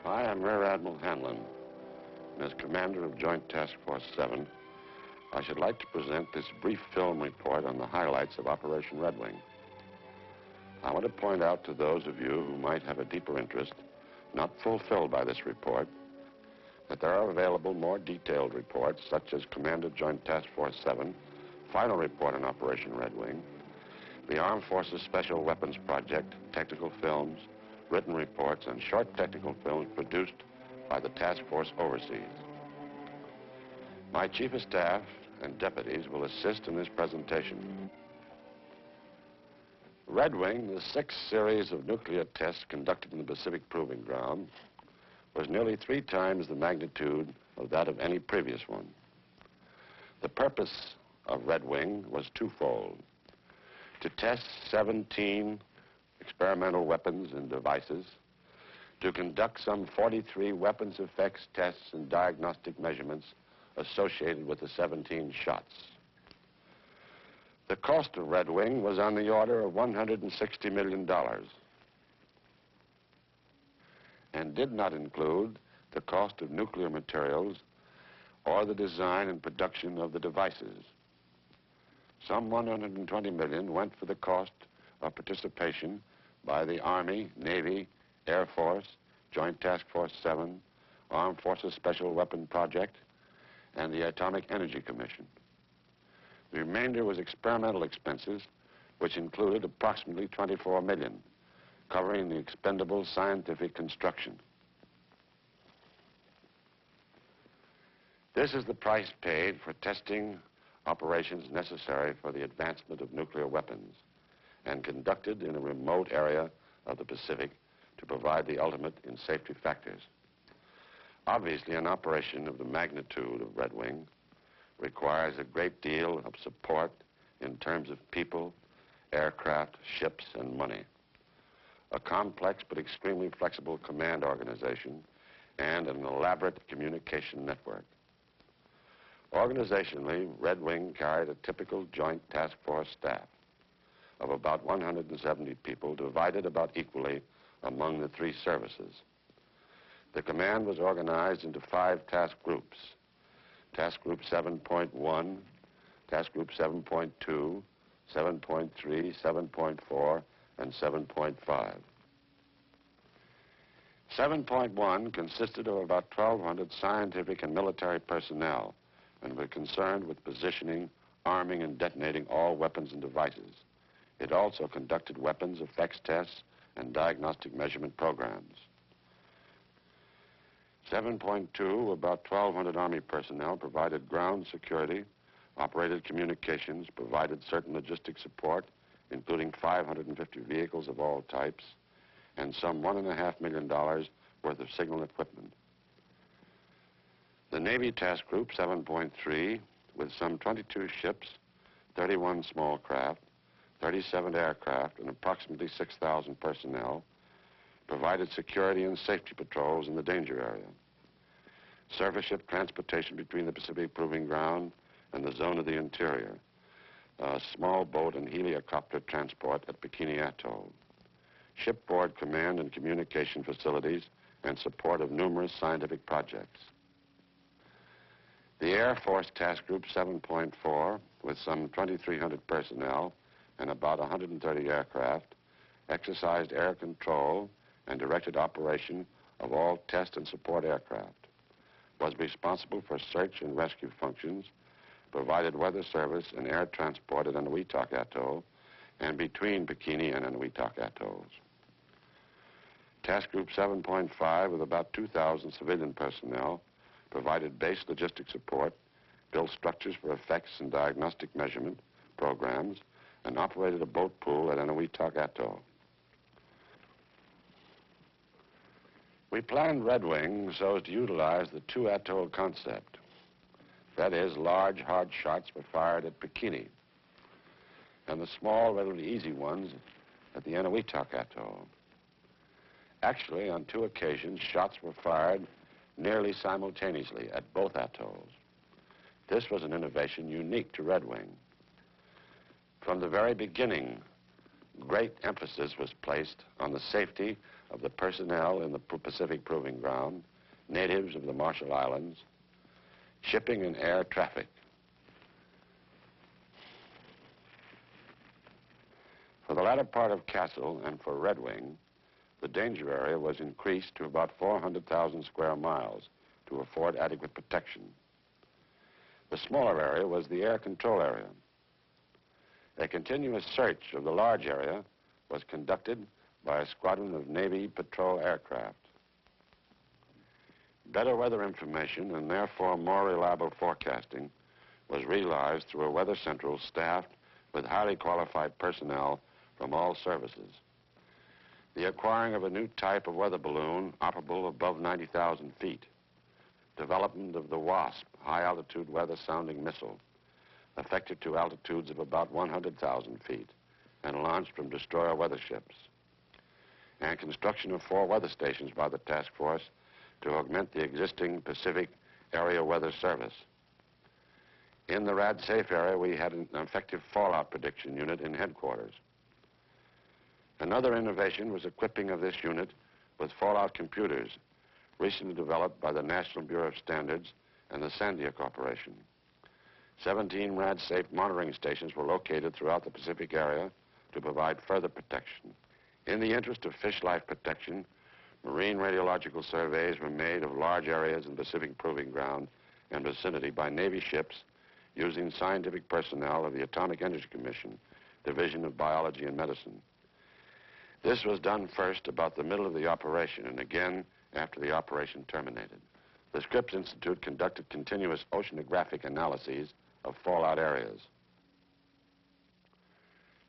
Hi, I'm Rear Admiral Hanlon. And as commander of Joint Task Force 7, I should like to present this brief film report on the highlights of Operation Redwing. I want to point out to those of you who might have a deeper interest, not fulfilled by this report, that there are available more detailed reports, such as Commander Joint Task Force 7, Final Report on Operation Redwing, the Armed Forces Special Weapons Project, technical films, written reports, and short technical films produced by the task force overseas. My Chief of Staff and deputies will assist in this presentation. Redwing, the sixth series of nuclear tests conducted in the Pacific Proving Ground, was nearly 3 times the magnitude of that of any previous one. The purpose of Redwing was twofold: to test 17 experimental weapons and devices, to conduct some 43 weapons effects tests and diagnostic measurements associated with the 17 shots. The cost of Redwing was on the order of $160 million and did not include the cost of nuclear materials or the design and production of the devices. Some $120 million went for the cost of participation by the Army, Navy, Air Force, Joint Task Force 7, Armed Forces Special Weapon Project, and the Atomic Energy Commission. The remainder was experimental expenses, which included approximately $24 million, covering the expendable scientific construction. This is the price paid for testing operations necessary for the advancement of nuclear weapons and conducted in a remote area of the Pacific to provide the ultimate in safety factors. Obviously, an operation of the magnitude of Redwing requires a great deal of support in terms of people, aircraft, ships, and money. A complex but extremely flexible command organization and an elaborate communication network. Organizationally, Redwing carried a typical Joint Task Force staff of about 170 people, divided about equally among the 3 services. The command was organized into 5 task groups: Task Group 7.1, Task Group 7.2, 7.3, 7.4, and 7.5. 7.1 consisted of about 1,200 scientific and military personnel and were concerned with positioning, arming, and detonating all weapons and devices. It also conducted weapons effects tests and diagnostic measurement programs. 7.2, about 1,200 Army personnel, provided ground security, operated communications, provided certain logistic support, including 550 vehicles of all types, and some $1.5 million worth of signal equipment. The Navy Task Group 7.3, with some 22 ships, 31 small craft, 37 aircraft, and approximately 6,000 personnel, provided security and safety patrols in the danger area. Surface ship transportation between the Pacific Proving Ground and the zone of the interior. Small boat and helicopter transport at Bikini Atoll. Shipboard command and communication facilities and support of numerous scientific projects. The Air Force Task Group 7.4, with some 2,300 personnel and about 130 aircraft, exercised air control and directed operation of all test and support aircraft, was responsible for search and rescue functions, provided weather service and air transport at Eniwetok Atoll and between Bikini and Eniwetok Atolls. Task Group 7.5, with about 2,000 civilian personnel, provided base logistic support, built structures for effects and diagnostic measurement programs, and operated a boat pool at Eniwetok Atoll. We planned Redwing so as to utilize the 2 atoll concept. That is, large, hard shots were fired at Bikini, and the small, relatively easy ones at the Eniwetok Atoll. Actually, on 2 occasions, shots were fired nearly simultaneously at both atolls. This was an innovation unique to Redwing. From the very beginning, great emphasis was placed on the safety of the personnel in the Pacific Proving Ground, natives of the Marshall Islands, shipping and air traffic. For the latter part of Castle and for Redwing, the danger area was increased to about 400,000 square miles to afford adequate protection. The smaller area was the air control area. A continuous search of the large area was conducted by a squadron of Navy patrol aircraft. Better weather information and therefore more reliable forecasting was realized through a weather central staffed with highly qualified personnel from all services. The acquiring of a new type of weather balloon operable above 90,000 feet, development of the WASP, high-altitude weather-sounding missile, effective to altitudes of about 100,000 feet and launched from destroyer weather ships, and construction of 4 weather stations by the task force to augment the existing Pacific Area Weather Service. In the RAD-SAFE area, we had an effective fallout prediction unit in headquarters. Another innovation was equipping of this unit with fallout computers, recently developed by the National Bureau of Standards and the Sandia Corporation. 17 RAD-SAFE monitoring stations were located throughout the Pacific area to provide further protection. In the interest of fish life protection, marine radiological surveys were made of large areas in the Pacific Proving Ground and vicinity by Navy ships using scientific personnel of the Atomic Energy Commission, Division of Biology and Medicine. This was done first about the middle of the operation and again after the operation terminated. The Scripps Institute conducted continuous oceanographic analyses of fallout areas.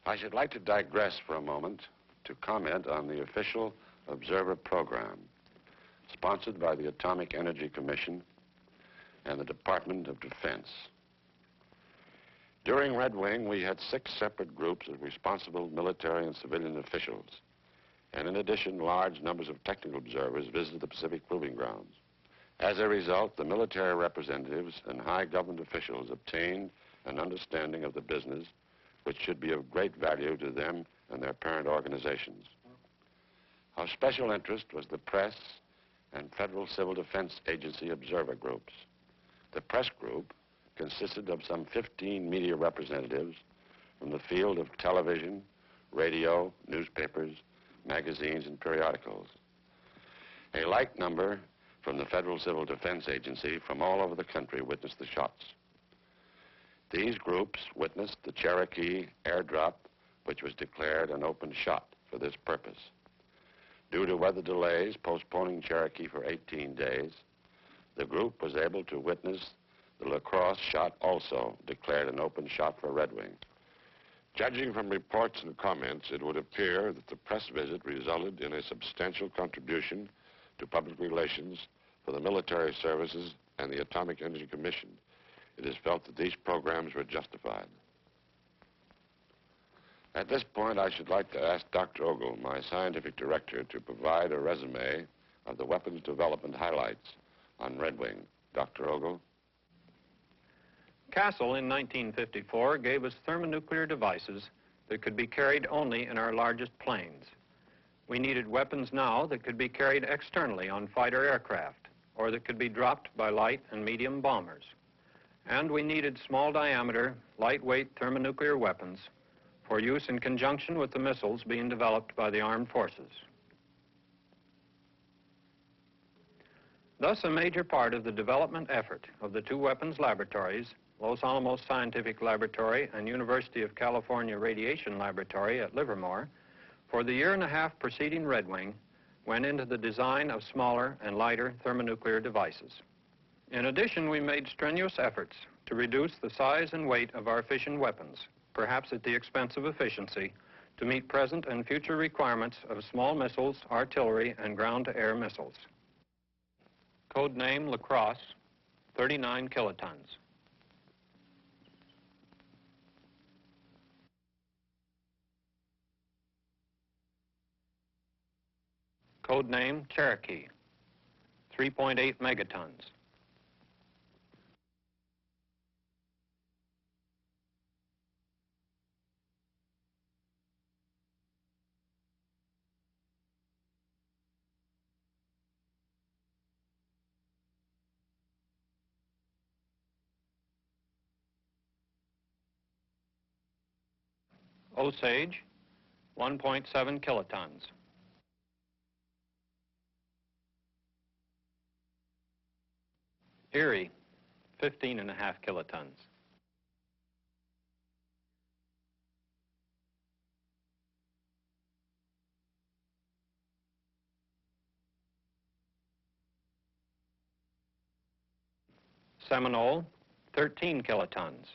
I should like to digress for a moment to comment on the official observer program sponsored by the Atomic Energy Commission and the Department of Defense. During Redwing, we had 6 separate groups of responsible military and civilian officials, and in addition, large numbers of technical observers visited the Pacific Proving Grounds. As a result, the military representatives and high government officials obtained an understanding of the business which should be of great value to them and their parent organizations. Of special interest was the press and Federal Civil Defense Agency observer groups. The press group consisted of some 15 media representatives from the field of television, radio, newspapers, magazines, and periodicals. A like number from the Federal Civil Defense Agency from all over the country witnessed the shots. These groups witnessed the Cherokee airdrop, which was declared an open shot for this purpose. Due to weather delays postponing Cherokee for 18 days, the group was able to witness the La Crosse shot, also declared an open shot for Redwing. Judging from reports and comments, it would appear that the press visit resulted in a substantial contribution to public relations for the military services and the Atomic Energy Commission. It is felt that these programs were justified. At this point, I should like to ask Dr. Ogle, my scientific director, to provide a resume of the weapons development highlights on Redwing. Dr. Ogle? Castle in 1954 gave us thermonuclear devices that could be carried only in our largest planes. We needed weapons now that could be carried externally on fighter aircraft, or that could be dropped by light and medium bombers. And we needed small diameter, lightweight thermonuclear weapons for use in conjunction with the missiles being developed by the armed forces. Thus, a major part of the development effort of the 2 weapons laboratories, Los Alamos Scientific Laboratory and University of California Radiation Laboratory at Livermore, for the year and a half preceding Redwing, went into the design of smaller and lighter thermonuclear devices. In addition, we made strenuous efforts to reduce the size and weight of our fission weapons, perhaps at the expense of efficiency, to meet present and future requirements of small missiles, artillery, and ground-to-air missiles. Code name La Crosse, 39 kilotons. Code name Cherokee, 3.8 megatons. Osage, 1.7 kilotons. Erie, 15.5 kilotons. Seminole, 13 kilotons.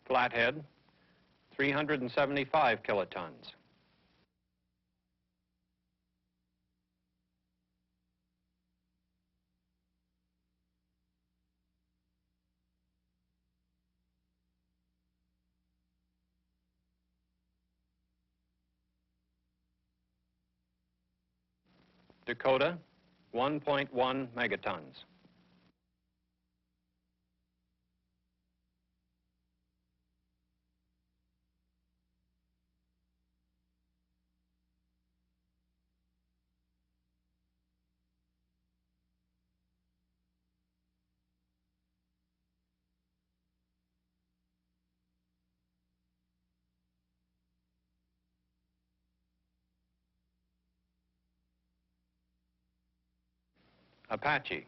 Flathead, 375 kilotons. Dakota, 1.1 megatons. Apache,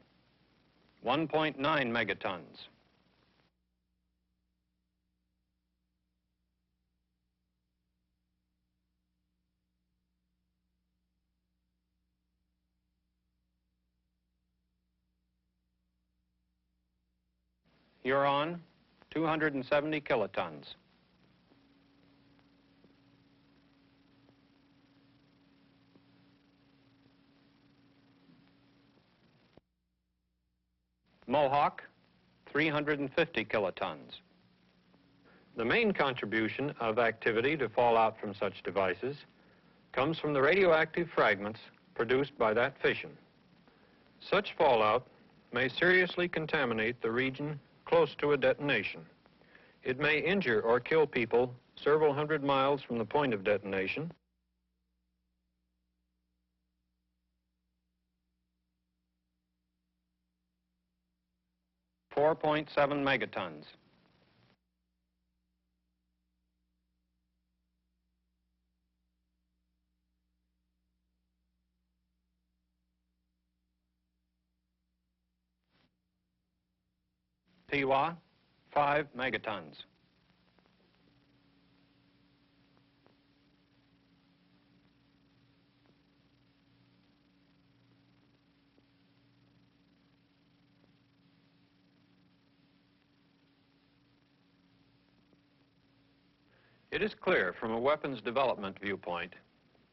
1.9 megatons. Huron, 270 kilotons. Mohawk, 350 kilotons. The main contribution of activity to fallout from such devices comes from the radioactive fragments produced by that fission. Such fallout may seriously contaminate the region close to a detonation. It may injure or kill people several hundred miles from the point of detonation. .7 megatons. Tiwa, 5 megatons. It is clear from a weapons development viewpoint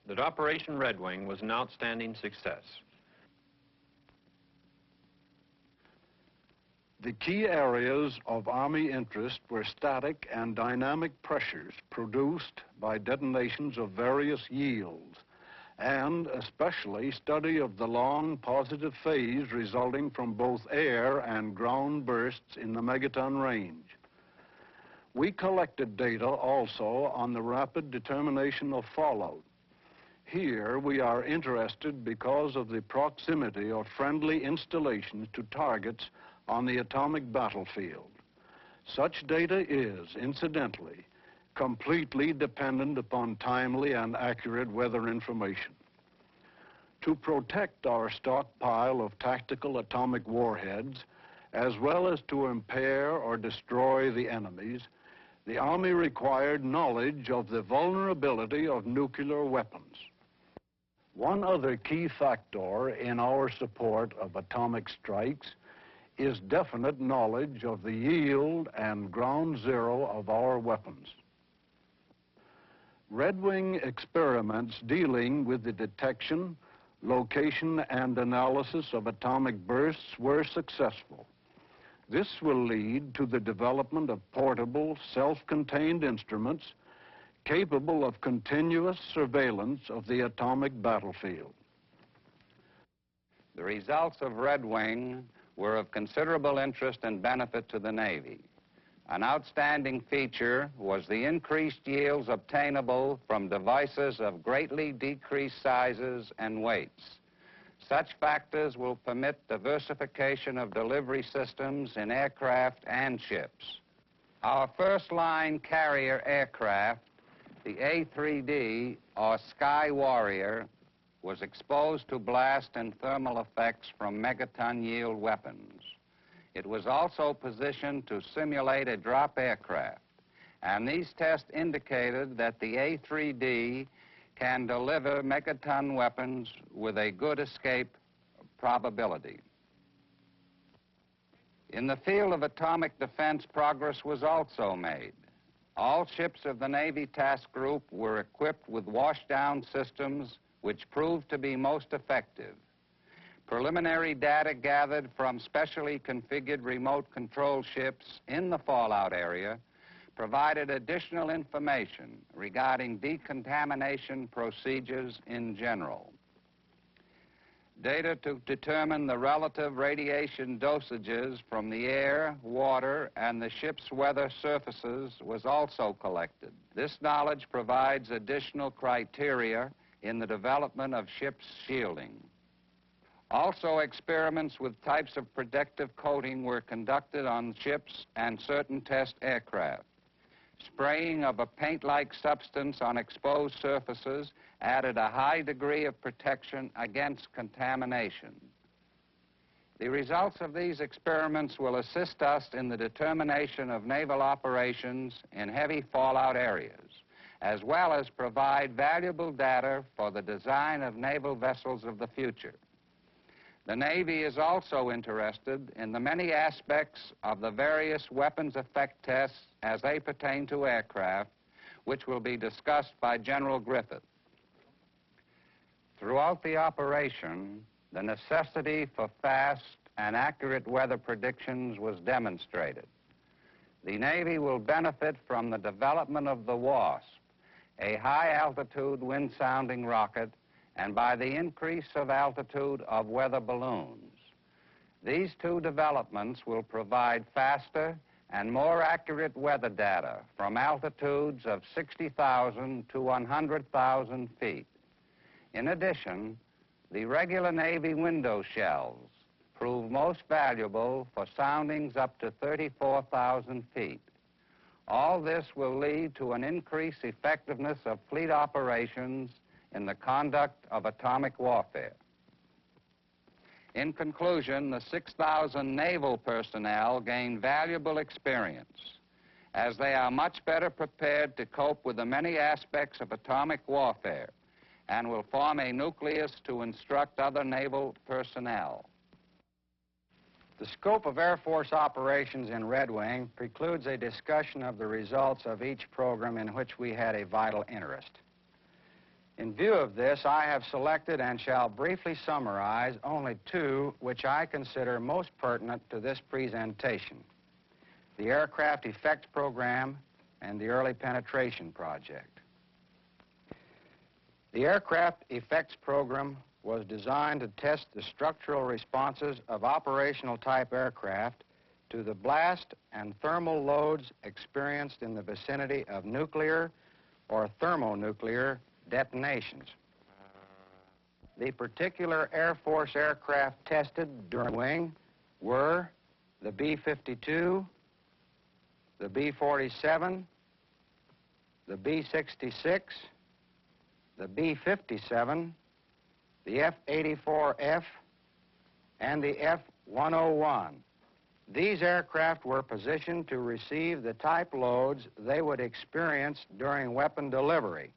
that Operation Redwing was an outstanding success. The key areas of Army interest were static and dynamic pressures produced by detonations of various yields, and especially study of the long positive phase resulting from both air and ground bursts in the megaton range. We collected data also on the rapid determination of fallout. Here we are interested because of the proximity of friendly installations to targets on the atomic battlefield. Such data is, incidentally, completely dependent upon timely and accurate weather information. To protect our stockpile of tactical atomic warheads, as well as to impair or destroy the enemies, the Army required knowledge of the vulnerability of nuclear weapons. One other key factor in our support of atomic strikes is definite knowledge of the yield and ground zero of our weapons. Redwing experiments dealing with the detection, location, and analysis of atomic bursts were successful. This will lead to the development of portable, self-contained instruments capable of continuous surveillance of the atomic battlefield. The results of Redwing were of considerable interest and benefit to the Navy. An outstanding feature was the increased yields obtainable from devices of greatly decreased sizes and weights. Such factors will permit diversification of delivery systems in aircraft and ships. Our first-line carrier aircraft, the A3D, or Sky Warrior, was exposed to blast and thermal effects from megaton yield weapons. It was also positioned to simulate a drop aircraft, and these tests indicated that the A3D can deliver megaton weapons with a good escape probability. In the field of atomic defense, progress was also made. All ships of the Navy Task Group were equipped with washdown systems which proved to be most effective. Preliminary data gathered from specially configured remote control ships in the fallout area provided additional information regarding decontamination procedures in general. Data to determine the relative radiation dosages from the air, water, and the ship's weather surfaces was also collected. This knowledge provides additional criteria in the development of ship's shielding. Also, experiments with types of protective coating were conducted on ships and certain test aircraft. Spraying of a paint-like substance on exposed surfaces added a high degree of protection against contamination. The results of these experiments will assist us in the determination of naval operations in heavy fallout areas, as well as provide valuable data for the design of naval vessels of the future. The Navy is also interested in the many aspects of the various weapons effect tests as they pertain to aircraft, which will be discussed by General Griffith. Throughout the operation, the necessity for fast and accurate weather predictions was demonstrated. The Navy will benefit from the development of the WASP, a high-altitude wind-sounding rocket, and by the increase of altitude of weather balloons. These two developments will provide faster and more accurate weather data from altitudes of 60,000 to 100,000 feet. In addition, the regular Navy window shells prove most valuable for soundings up to 34,000 feet. All this will lead to an increased effectiveness of fleet operations in the conduct of atomic warfare. In conclusion, the 6,000 naval personnel gain valuable experience, as they are much better prepared to cope with the many aspects of atomic warfare and will form a nucleus to instruct other naval personnel. The scope of Air Force operations in Redwing precludes a discussion of the results of each program in which we had a vital interest. In view of this, I have selected and shall briefly summarize only two which I consider most pertinent to this presentation: the Aircraft Effects Program and the Early Penetration Project. The Aircraft Effects Program was designed to test the structural responses of operational type aircraft to the blast and thermal loads experienced in the vicinity of nuclear or thermonuclear detonations. The particular Air Force aircraft tested during wing were the B-52, the B-47, the B-66, the B-57, the F-84F, and the F-101. These aircraft were positioned to receive the type loads they would experience during weapon delivery.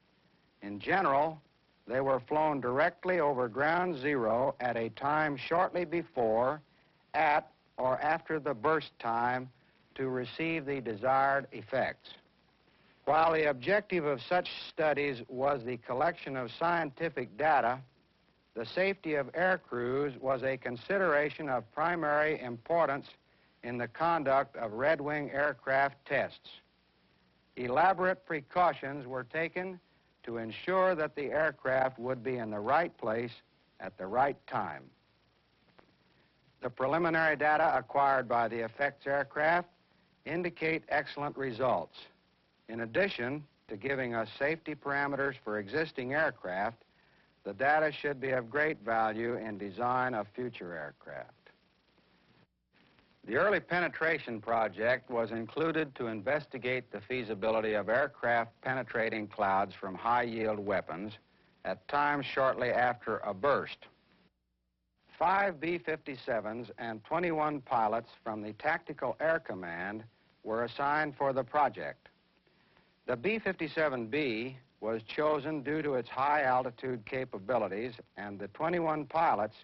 In general, they were flown directly over ground zero at a time shortly before, at, or after the burst time to receive the desired effects. While the objective of such studies was the collection of scientific data, the safety of air crews was a consideration of primary importance in the conduct of Redwing aircraft tests. Elaborate precautions were taken to ensure that the aircraft would be in the right place at the right time. The preliminary data acquired by the effects aircraft indicate excellent results. In addition to giving us safety parameters for existing aircraft, the data should be of great value in design of future aircraft. The early penetration project was included to investigate the feasibility of aircraft penetrating clouds from high-yield weapons at times shortly after a burst. 5 B-57s and 21 pilots from the Tactical Air Command were assigned for the project. The B-57B was chosen due to its high-altitude capabilities, and the 21 pilots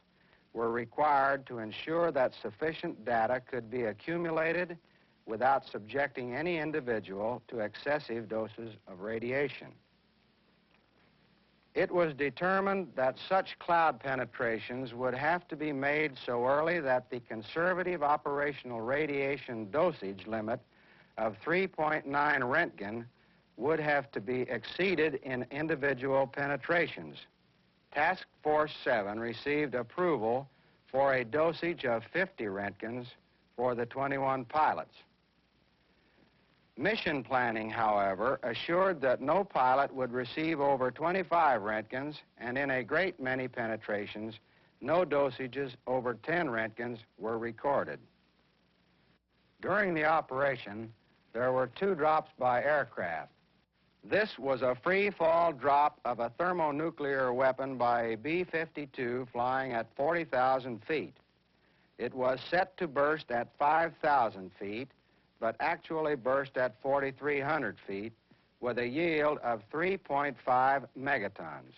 were required to ensure that sufficient data could be accumulated without subjecting any individual to excessive doses of radiation. It was determined that such cloud penetrations would have to be made so early that the conservative operational radiation dosage limit of 3.9 Röntgen would have to be exceeded in individual penetrations. Task Force 7 received approval for a dosage of 50 Röntgens for the 21 pilots. Mission planning, however, assured that no pilot would receive over 25 Röntgens, and in a great many penetrations, no dosages over 10 Röntgens were recorded. During the operation, there were 2 drops by aircraft. This was a free-fall drop of a thermonuclear weapon by a B-52 flying at 40,000 feet. It was set to burst at 5,000 feet, but actually burst at 4,300 feet with a yield of 3.5 megatons.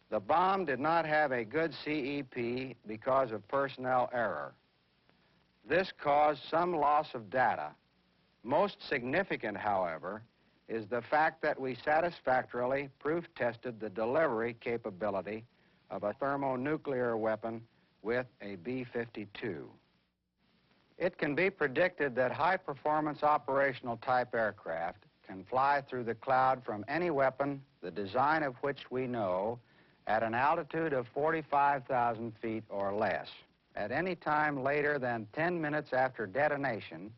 The bomb did not have a good CEP because of personnel error. This caused some loss of data. Most significant, however, is the fact that we satisfactorily proof-tested the delivery capability of a thermonuclear weapon with a B-52. It can be predicted that high-performance operational type aircraft can fly through the cloud from any weapon, the design of which we know, at an altitude of 45,000 feet or less, at any time later than 10 minutes after detonation,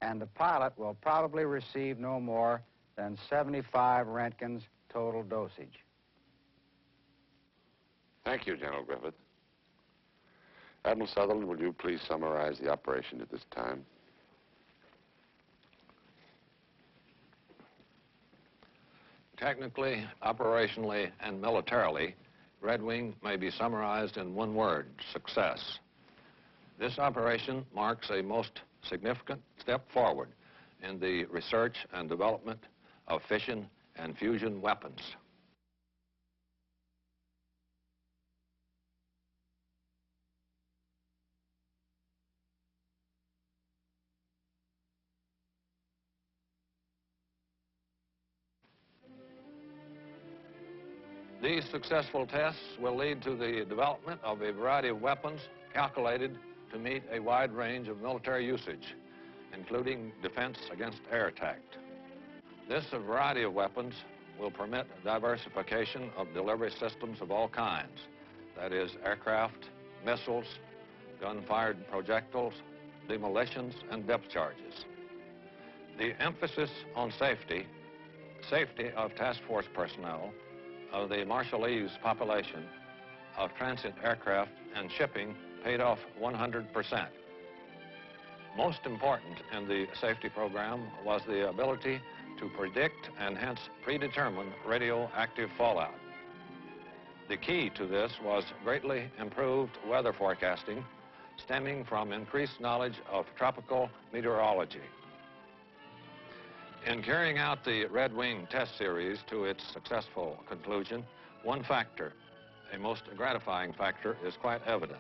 and the pilot will probably receive no more than 75 Röntgens total dosage. Thank you, General Griffith. Admiral Sutherland, will you please summarize the operation at this time? Technically, operationally, and militarily, Redwing may be summarized in one word: success. This operation marks a most significant step forward in the research and development of fission and fusion weapons. These successful tests will lead to the development of a variety of weapons calculated to meet a wide range of military usage, including defense against air attack. This variety of weapons will permit diversification of delivery systems of all kinds, that is, aircraft, missiles, gun-fired projectiles, demolitions, and depth charges. The emphasis on safety of task force personnel, of the Marshallese population, of transit aircraft and shipping paid off 100%. Most important in the safety program was the ability to predict and hence predetermine radioactive fallout. The key to this was greatly improved weather forecasting stemming from increased knowledge of tropical meteorology. In carrying out the Redwing test series to its successful conclusion, one factor, a most gratifying factor, is quite evident.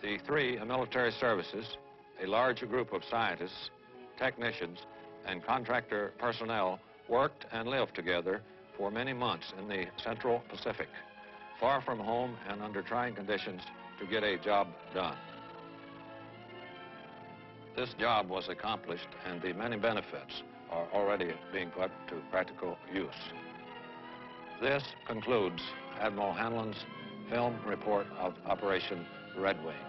The 3 military services, a large group of scientists, technicians, and contractor personnel worked and lived together for many months in the Central Pacific, far from home and under trying conditions, to get a job done. This job was accomplished, and the many benefits are already being put to practical use. This concludes Admiral Hanlon's film report of Operation Redwing.